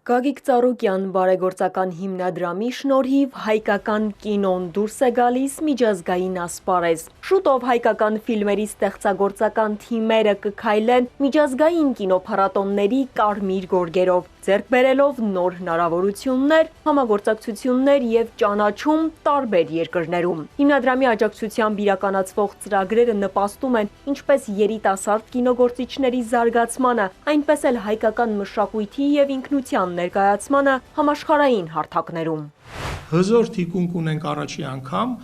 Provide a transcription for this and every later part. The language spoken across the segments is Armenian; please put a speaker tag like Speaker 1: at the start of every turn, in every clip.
Speaker 1: Գագիկ Ծառուկյան բարեգործական հիմնադրամի շնորհիվ հայկական կինոն դուրս է գալիս միջազգային ասպարեզ։ Շուտով հայկական ֆիլմերի ստեղծագործական թիմերը կքայլեն միջազգային կինոփառատոնների կարմիր գորգերով, ձեռք բերելով նոր հնարավորություններ, համագործակցություններ եւ ճանաչում տարբեր երկրներում։ Հիմնադրամի աջակցությամբ իրականացվող ծրագրերը նպաստում են ինչպես երիտասարդ կինոգործիչների զարգացմանը, այնպես էլ հայկական մշակույթի եւ ինքնության ներկայացմանը համաշխարհային հարթակներում։
Speaker 2: Հզոր թիկունք ունենք առաջի անգամ,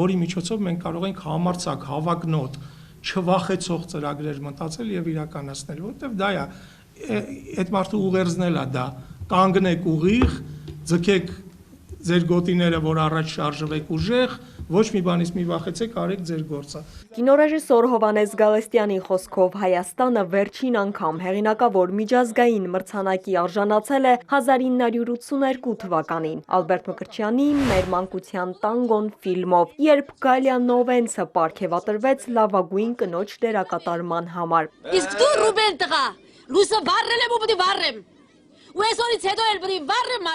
Speaker 2: որի միջոցով մենք կարող ենք համարձակ, հավակնոտ, չվախեցող ծրագրեր մտածել եւ իրականացնել, որտեղ դա է այդ մարդու ուղերձնելա դա, կանգնեք ուղիղ, ձգեք ձեր գոտիները, որ առաջ շարժվեք ուժեղ, ոչ մի բանից մի վախեցեք, արեք ձեր գործը։
Speaker 1: Կինոռեժիսոր Հովհաննես Գալստյանի խոսքով Հայաստանը վերջին անգամ հեղինակավոր միջազգային մրցանակի արժանացել է 1982 թվականին Ալբերտ Մկրտչյանի «Մեր մանկության տանգոն» ֆիլմով, երբ Գալիա Նովենցը պարգևատրվեց լավագույն կնոջ դերակատարման համար։
Speaker 3: Իսկ դու Ռուբեն տղա, լույսը վառել եմ ու պիտի վառեմ։ Ու այսօրից հետո էլ պիտի վառեմ,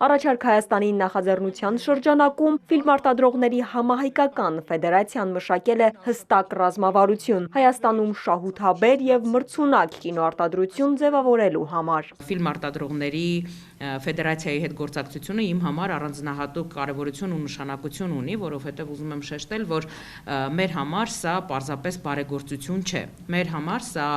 Speaker 1: Առաջարկ Հայաստանի նախաձեռնության շրջանակում ֆիլմարտադրողների համահայկական ֆեդերացիան մշակել է հստակ ռազմավարություն Հայաստանում շահութաբեր եւ մրցունակ կինոարտադրություն ձևավորելու համար։
Speaker 4: Ֆիլմարտադրողների ֆեդերացիայի հետ գործակցությունը իմ համար առանձնահատուկ կարևորություն ու նշանակություն ունի, որովհետեւ ուզում եմ շեշտել, որ մեր համար սա պարզապես բարեգործություն չէ։ Մեր համար սա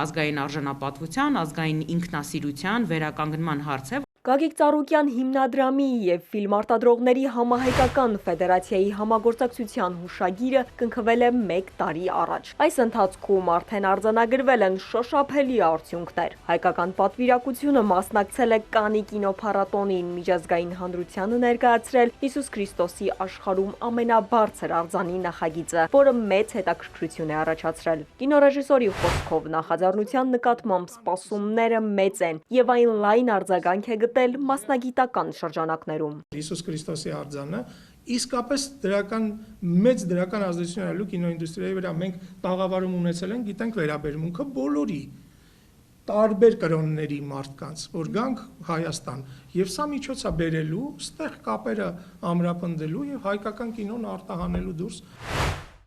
Speaker 4: ազգային արժանապատվության, ազգային ինքնասիրության վերականգնման հարց է։
Speaker 1: Գագիկ Ծառուկյան հիմնադրամի եւ ֆիլմարտադրողների համահայկական ֆեդերացիայի համագործակցության հուշագիրը կնքվել է 1 տարի առաջ։ Այս ընթացքում արդեն արձանագրվել են շոշափելի արդյունքներ։ Հայկական պատվիրակությունը մասնակցել է Կաննի կինոփառատոնին, միջազգային հանրությանը ներկայացրել Հիսուս Քրիստոսի աշխարհում ամենաբարձր արձանի նախագիծը, որը մեծ հետաքրքրություն է առաջացրել։ Կինոռեժիսորի խոսքով նախաձեռնության նկատմամբ սպասումները մեծ են եւ այն լայն արձագանք է մասնագիտական շրջանակներում։
Speaker 2: Հիսուս Քրիստոսի արձանը իսկապես մեծ դրական ազդեցություն ունելու կինոինդուստրիայի վրա մենք տաղավարում ունեցել ենք, գիտենք վերաբերմունքը բոլորի տարբեր կրոնների մարդկանց, որ գանք Հայաստան, եւ սա միջոց է բերելու, ստեղ կապերը ամրապնդելու եւ հայկական կինոն արտահանելու դուրս։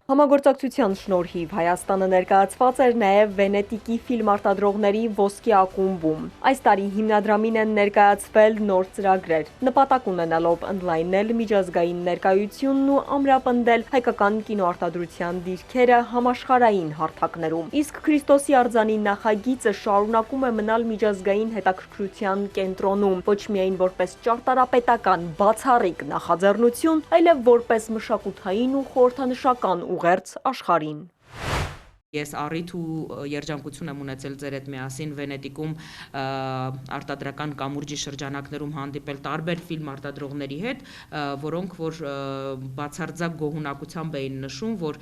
Speaker 1: Համագործակցության շնորհիվ Հայաստանը ներկայացված էր նաև Վենետիկի ֆիլմարտադրողների ոսկե ակումբում։ Այս տարի հիմնադրամին են ներկայացվել նոր ծրագրեր, նպատակ ունենալով ընդլայնել միջազգային ներկայությունն ու ամրապնդել հայկական կինոարտադրության դիրքերը համաշխարհային հարթակներում։ Իսկ Քրիստոսի արձանի նախագիծը շարունակում է մնալ միջազգային հետաքրքրության կենտրոնում, ոչ միայն որպես ճարտարապետական բացառիկ նախաձեռնություն, այլև որպես մշակութային ու խորհրդանշական ուղերձ աշխարհին։
Speaker 4: Ես առիթ ու երջանկություն եմ ունեցել ձեր հետ միասին Վենետիկում արտադրական կամուրջի շրջանակներում հանդիպել տարբեր ֆիլմ արտադրողների հետ, որոնք որ բացարձակ գոհունակությամբ էին նշում, որ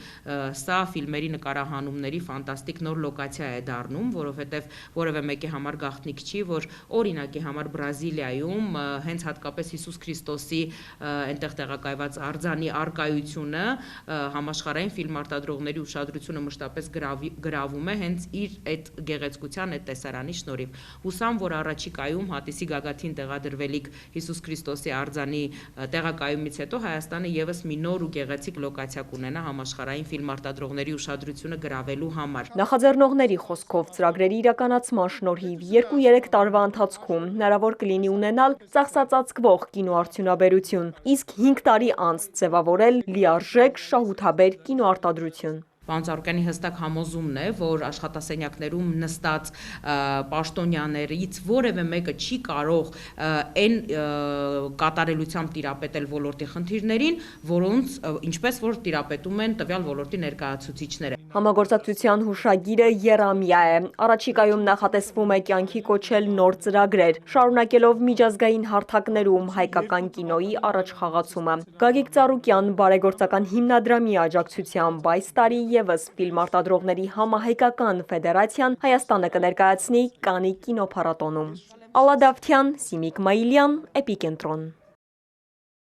Speaker 4: սա ֆիլմերի նկարահանումների ֆանտաստիկ նոր լոկացիա է դառնում, որովհետև որևէ մեկի համար գաղտնիք չի, որ օրինակի համար Բրազիլիայում հենց հատկապես Հիսուս Քրիստոսի այնտեղ տեղակայված արձանի արկայությունը համաշխարհային ֆիլմ արտադրողների ուշադրությունը մշտապես գրավում է հենց իր այդ գեղեցկության այդ տեսարանի շնորհիվ։ Հուսամ, որ առաջիկայում հատիսի գագաթին տեղադրվելիք Հիսուս Քրիստոսի արձանի տեղակայումից հետո Հայաստանը եւս մի նոր ու գեղեցիկ լոկացիա կունենա համաշխարհային ֆիլմ արտադրողների ուշադրությունը գրավելու համար։
Speaker 1: Նախաձեռնողների խոսքով ծրագրերի իրականացման շնորհիվ 2-3 տարվա ընթացքում հնարավոր կլինի ունենալ ծախսածածկվող կինոարդյունաբերություն, իսկ 5 տարի անց ձևավորել լիարժեք շահութաբեր կինոարտադրություն։
Speaker 4: Պարոն Ծառուկյանի հստակ համոզումն է, որ աշխատասենյակներում նստած պաշտոնյաներից որևէ մեկը չի կարող այն կատարելությամբ տիրապետել ոլորտի խնդիրներին, որոնց ինչպես որ տիրապետում են տվյալ ոլորտի ներկայացուցիչները։
Speaker 1: Համագործակցության հուշագիրը եռամյա է։ Առաջիկայում նախատեսվում է կյանքի կոչել նոր ծրագրեր, շարունակելով միջազգային հարթակներում հայկական կինոյի առաջխաղացումը։ Գագիկ Ծառուկյան բարեգործական հիմնադրամի աջակցությամբ այս տարի եւս ֆիլմարտադրողների համահայկական ֆեդերացիան Հայաստանը կներկայացնի Կաննի կինոփառատոնում։ Ալադավթյան, Սիմիկ Մայիլյան, Էպիկենտրոն։